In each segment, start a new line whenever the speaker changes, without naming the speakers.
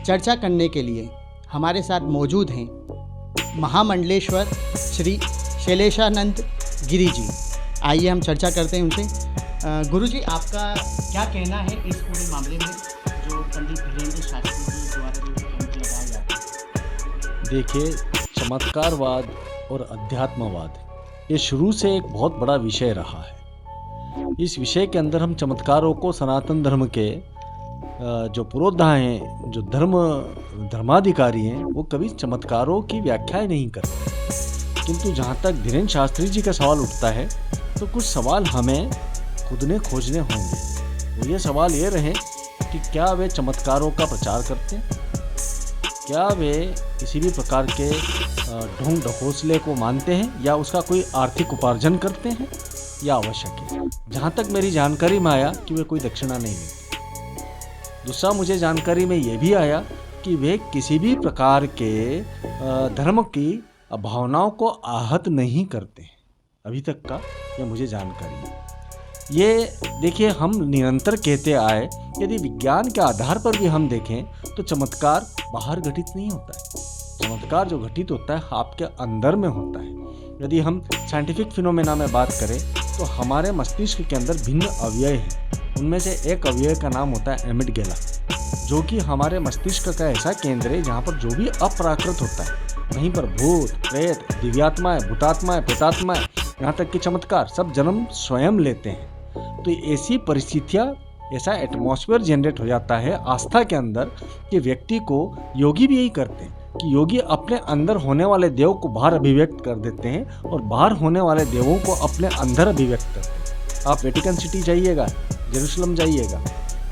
चर्चा करने के लिए हमारे साथ मौजूद हैं महामंडलेश्वर श्री शैलेशानंद गिरी जी। आइए हम चर्चा करते हैं उनसे। गुरु जी, आपका क्या कहना है इस पूरे मामले में जो पंडित धीरेंद्र शास्त्री जी द्वारा जो कैंप लगाया जाता है?
देखिए, चमत्कारवाद और अध्यात्मवाद ये शुरू से एक बहुत बड़ा विषय रहा है। इस विषय के अंदर हम चमत्कारों को सनातन धर्म के जो पुरोधा हैं, जो धर्माधिकारी हैं, वो कभी चमत्कारों की व्याख्या नहीं करते। किंतु जहाँ तक धीरेंद्र शास्त्री जी का सवाल उठता है तो कुछ सवाल हमें खुद ने खोजने होंगे। तो ये सवाल ये रहे कि क्या वे चमत्कारों का प्रचार करते हैं, क्या वे किसी भी प्रकार के ढोंग ढकोसले को मानते हैं या उसका कोई आर्थिक उपार्जन करते हैं या आवश्यक है। जहाँ तक मेरी जानकारी में आया कि वे कोई दक्षिणा नहीं लेते। दूसरा, मुझे जानकारी में ये भी आया कि वे किसी भी प्रकार के धर्म की भावनाओं को आहत नहीं करते हैं। अभी तक का ये मुझे जानकारी है। ये देखिए, हम निरंतर कहते आए, यदि विज्ञान के आधार पर भी हम देखें तो चमत्कार बाहर घटित नहीं होता है। चमत्कार जो घटित होता है आपके अंदर में होता है। यदि हम साइंटिफिक फिनोमेना में बात करें तो हमारे मस्तिष्क के अंदर भिन्न अवयव हैं। उनमें से एक अवयव का नाम होता है एमिगडाला, जो कि हमारे मस्तिष्क का ऐसा केंद्र है जहाँ पर जो भी अप्राकृत होता है, वहीं पर भूत, प्रेत, दिव्यात्माएं, भूतात्माएं, प्रेतात्माएं, यहाँ तक कि चमत्कार सब जन्म स्वयं लेते हैं। तो ऐसी परिस्थितियाँ, ऐसा एटमॉस्फेयर जनरेट हो जाता है आस्था के अंदर कि व्यक्ति को, योगी भी यही करते हैं कि योगी अपने अंदर होने वाले देव को बाहर अभिव्यक्त कर देते हैं और बाहर होने वाले देवों को अपने अंदर अभिव्यक्त करते हैं। आप वेटिकन सिटी जाइएगा, जेरूसलम जाइएगा,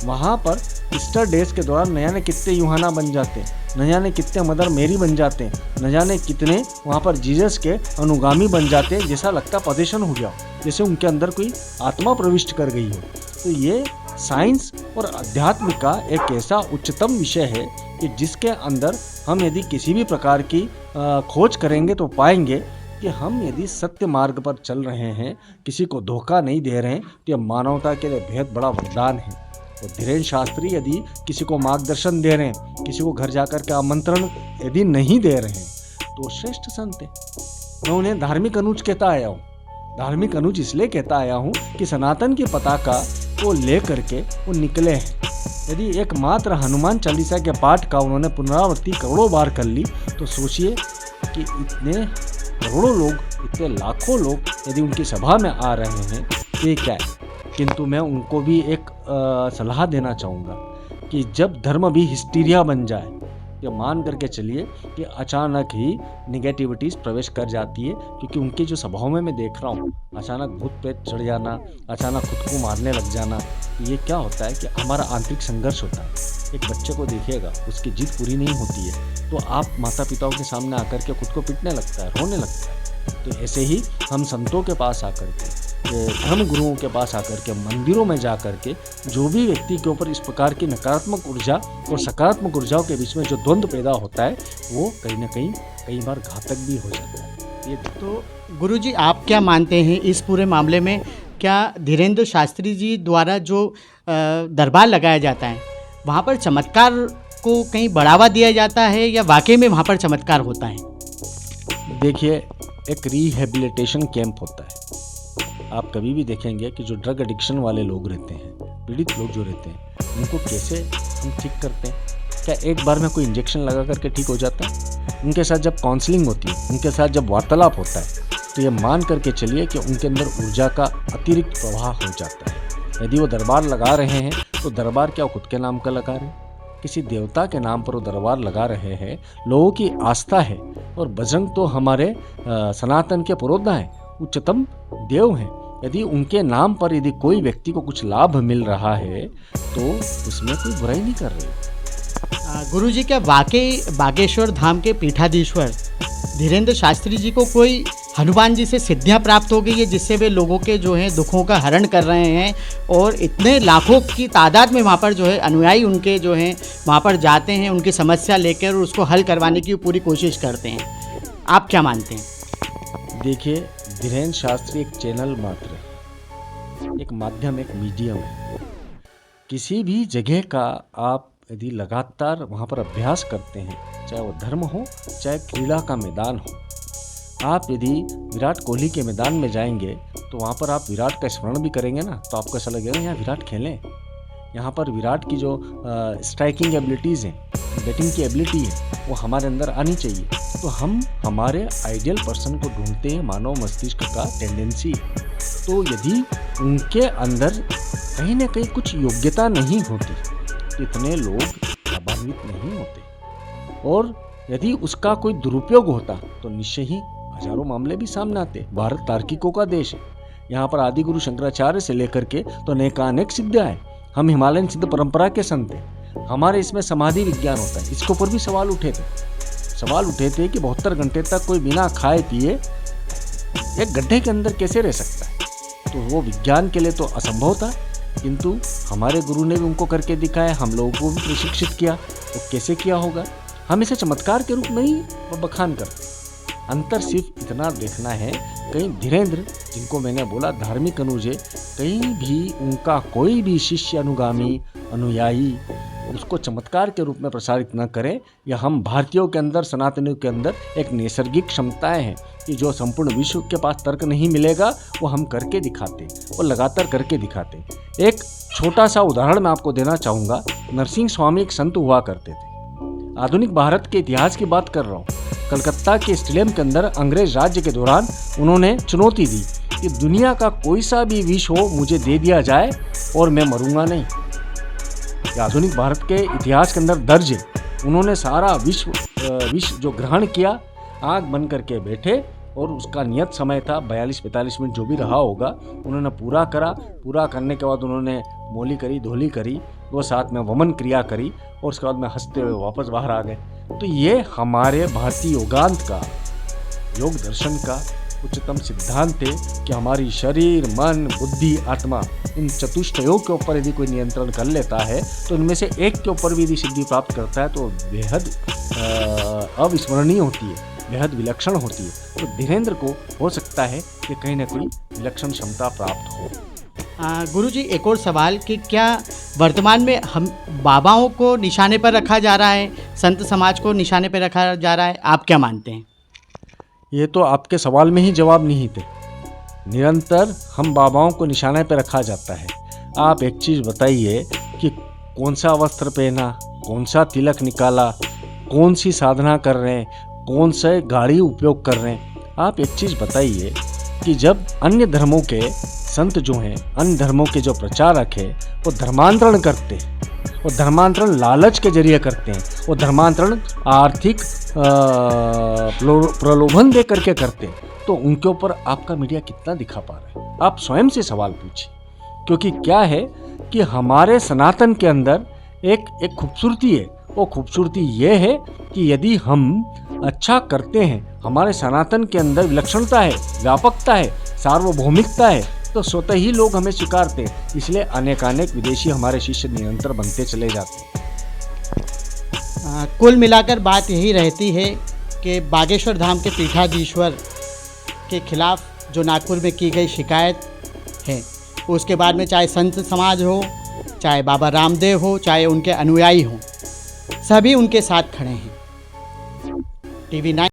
वहाँ पर ईस्टर डेज के दौरान न जाने कितने यूहाना बन जाते हैं, न जाने कितने मदर मेरी बन जाते हैं, न जाने कितने वहाँ पर जीसस के अनुगामी बन जाते हैं। जैसा लगता पोजीशन हो गया, जैसे उनके अंदर कोई आत्मा प्रविष्ट कर गई हो। तो ये साइंस और अध्यात्म का एक ऐसा उच्चतम विषय है कि जिसके अंदर हम यदि किसी भी प्रकार की खोज करेंगे तो पाएंगे कि हम यदि सत्य मार्ग पर चल रहे हैं, किसी को धोखा नहीं दे रहे हैं, तो यह मानवता के लिए बेहद बड़ा वरदान है। और धीरेंद्र शास्त्री यदि किसी को मार्गदर्शन दे रहे हैं, किसी को घर जाकर के आमंत्रण यदि नहीं दे रहे हैं, तो श्रेष्ठ संत है। मैं उन्हें धार्मिक अनुज कहता आया हूँ। धार्मिक अनुज इसलिए कहता आया हूँ कि सनातन की पताका को ले करके वो निकले हैं। यदि एकमात्र हनुमान चालीसा के पाठ का उन्होंने पुनरावृत्ति करोड़ों बार कर ली, तो सोचिए कि इतने करोड़ों लोग, इतने लाखों लोग यदि उनकी सभा में आ रहे हैं तो ये क्या है। किंतु मैं उनको भी एक सलाह देना चाहूँगा कि जब धर्म भी हिस्टीरिया बन जाए, ये मान करके चलिए कि अचानक ही निगेटिविटीज़ प्रवेश कर जाती है। क्योंकि उनकी जो सभाओं में मैं देख रहा हूँ, अचानक भूत प्रेत चढ़ जाना, अचानक खुद को मारने लग जाना, ये क्या होता है कि हमारा आंतरिक संघर्ष होता है। एक बच्चे को देखिएगा, उसकी जिद पूरी नहीं होती है तो आप माता पिताओं के सामने आकर के खुद को पीटने लगता है, रोने लगता है। तो ऐसे ही हम संतों के पास आकर के, धर्म गुरुओं के पास आकर के, मंदिरों में जा कर के, जो भी व्यक्ति के ऊपर इस प्रकार की नकारात्मक ऊर्जा और सकारात्मक ऊर्जाओं के बीच में जो द्वंद्व पैदा होता है, वो कहीं ना कहीं कई बार घातक भी हो जाता है। ये
तो गुरु जी, आप क्या मानते हैं इस पूरे मामले में? क्या धीरेंद्र शास्त्री जी द्वारा जो दरबार लगाया जाता है, वहाँ पर चमत्कार को कहीं बढ़ावा दिया जाता है या वाकई में वहाँ पर चमत्कार होता है?
देखिए, एक रिहेबिलिटेशन कैंप होता है। आप कभी भी देखेंगे कि जो ड्रग एडिक्शन वाले लोग रहते हैं, पीड़ित लोग जो रहते हैं, उनको कैसे हम ठीक करते हैं? क्या एक बार में कोई इंजेक्शन लगा करके ठीक हो जाता है? उनके साथ जब काउंसलिंग होती है, उनके साथ जब वार्तालाप होता है, तो ये मान करके चलिए कि उनके अंदर ऊर्जा का अतिरिक्त प्रवाह हो जाता है। यदि वो दरबार लगा रहे हैं तो दरबार क्या खुद के नाम का लगा रहे हैं? किसी देवता के नाम पर वो दरबार लगा रहे हैं। लोगों की आस्था है। और बजरंग तो हमारे सनातन के पुरोधा हैं, उच्चतम देव हैं। यदि उनके नाम पर यदि कोई व्यक्ति को कुछ लाभ मिल रहा है तो उसमें कोई बुराई नहीं कर रही।
गुरु जी, क्या वाकई बागेश्वर धाम के पीठाधीश्वर धीरेंद्र शास्त्री जी को कोई हनुमान जी से सिद्धियां प्राप्त हो गई है, जिससे वे लोगों के जो है दुखों का हरण कर रहे हैं और इतने लाखों की तादाद में वहाँ पर जो है अनुयायी उनके जो हैं वहाँ पर जाते हैं, उनकी समस्या लेकर और उसको हल करवाने की पूरी कोशिश करते हैं? आप क्या मानते हैं?
देखिए, धीरेंद्र शास्त्री एक चैनल मात्र है, एक माध्यम, एक मीडियम है। किसी भी जगह का आप यदि लगातार वहाँ पर अभ्यास करते हैं, चाहे वो धर्म हो चाहे क्रीड़ा का मैदान हो, आप यदि विराट कोहली के मैदान में जाएंगे तो वहाँ पर आप विराट का स्मरण भी करेंगे ना, तो आपको ऐसा लगेगा यहाँ विराट खेलें। यहाँ पर विराट की जो स्ट्राइकिंग एबिलिटीज़ हैं, बैटिंग की एबिलिटी है, वो हमारे अंदर आनी चाहिए। तो हम हमारे आइडियल पर्सन को ढूंढते हैं, मानव मस्तिष्क का टेंडेंसी है। तो यदि उनके अंदर कहीं ना कहीं कुछ योग्यता नहीं होती तो इतने लोग लाभान्वित नहीं होते, और यदि उसका कोई दुरुपयोग होता तो निश्चय ही हजारों मामले भी सामने आते। भारत तार्किकों का देश है। यहाँ पर आदि गुरु शंकराचार्य से लेकर के तो अनेकानेक सिद्ध है। हम हिमालयन सिद्ध परंपरा के संत हैं। हमारे इसमें समाधि विज्ञान होता है। इसके ऊपर भी सवाल उठे थे कि 72 घंटे तक कोई बिना खाए पिए एक गड्ढे के अंदर कैसे रह सकता है। तो वो विज्ञान के लिए तो असंभव था, किंतु हमारे गुरु ने भी उनको करके दिखाया, हम लोगों को भी प्रशिक्षित किया। तो कैसे किया होगा, हम इसे चमत्कार के रूप में ही बखान करते। अंतर सिर्फ इतना देखना है, कहीं धीरेन्द्र, जिनको मैंने बोला धार्मिक अनुज है, कहीं भी उनका कोई भी शिष्य, अनुगामी, अनुयायी उसको चमत्कार के रूप में प्रसारित न करें। या हम भारतीयों के अंदर, सनातनियों के अंदर एक नैसर्गिक क्षमताएं हैं कि जो संपूर्ण विश्व के पास तर्क नहीं मिलेगा वो हम करके दिखाते और लगातार करके दिखाते। एक छोटा सा उदाहरण मैं आपको देना चाहूँगा। नरसिंह स्वामी एक संत हुआ करते थे। आधुनिक भारत के इतिहास की बात कर रहा हूँ। कलकत्ता के स्टेडियम के अंदर अंग्रेज राज्य के दौरान उन्होंने चुनौती दी कि दुनिया का कोई सा भी विष हो मुझे दे दिया जाए और मैं मरूंगा नहीं। आधुनिक भारत के इतिहास के अंदर दर्ज है। उन्होंने सारा विष जो ग्रहण किया, आँख बंद करके बैठे और उसका नियत समय था 42-45 मिनट जो भी रहा होगा, उन्होंने पूरा करा। पूरा करने के बाद उन्होंने मोली करी, धोली करी, वो साथ में वमन क्रिया करी और उसके बाद में हंसते हुए वापस बाहर आ गए। तो ये हमारे भारतीय योगांत का, योग दर्शन का उच्चतम सिद्धांत है कि हमारी शरीर, मन, बुद्धि, आत्मा, इन चतुष्टयों के ऊपर यदि कोई नियंत्रण कर लेता है तो इनमें से एक के ऊपर भी यदि सिद्धि प्राप्त करता है तो बेहद अविस्मरणीय होती है, बेहद विलक्षण होती है। तो धीरेन्द्र को हो सकता है कि कहीं ना कोई विलक्षण क्षमता प्राप्त हो।
गुरुजी, एक और सवाल कि क्या वर्तमान में हम बाबाओं को निशाने पर रखा जा रहा है, संत समाज को निशाने पर रखा जा रहा है, आप क्या मानते हैं?
ये तो आपके सवाल में ही जवाब नहीं थे। निरंतर हम बाबाओं को निशाने पर रखा जाता है। आप एक चीज़ बताइए कि कौन सा वस्त्र पहना, कौन सा तिलक निकाला, कौन सी साधना कर रहे हैं, कौन सा गाड़ी उपयोग कर रहे हैं। आप एक चीज़ बताइए कि जब अन्य धर्मों के संत जो हैं, अन्य धर्मों के जो प्रचारक हैं, वो धर्मांतरण करते हैं, वो धर्मांतरण लालच के जरिए करते हैं, वो धर्मांतरण आर्थिक प्रलोभन दे करके करते हैं, तो उनके ऊपर आपका मीडिया कितना दिखा पा रहा है? आप स्वयं से सवाल पूछिए। क्योंकि क्या है कि हमारे सनातन के अंदर एक खूबसूरती है। वो खूबसूरती ये है कि यदि हम अच्छा करते हैं, हमारे सनातन के अंदर विलक्षणता है, व्यापकता है, सार्वभौमिकता है, तो स्वतः ही लोग हमें स्वीकारते हैं। इसलिए अनेकानेक विदेशी हमारे शिष्य निरंतर बनते चले जाते हैं।
कुल मिलाकर बात यही रहती है कि बागेश्वर धाम के पीठाधीश्वर के खिलाफ जो नागपुर में की गई शिकायत है, उसके बाद में चाहे संत समाज हो, चाहे बाबा रामदेव हो, चाहे उनके अनुयायी हों, सभी उनके साथ खड़े हैं। TV9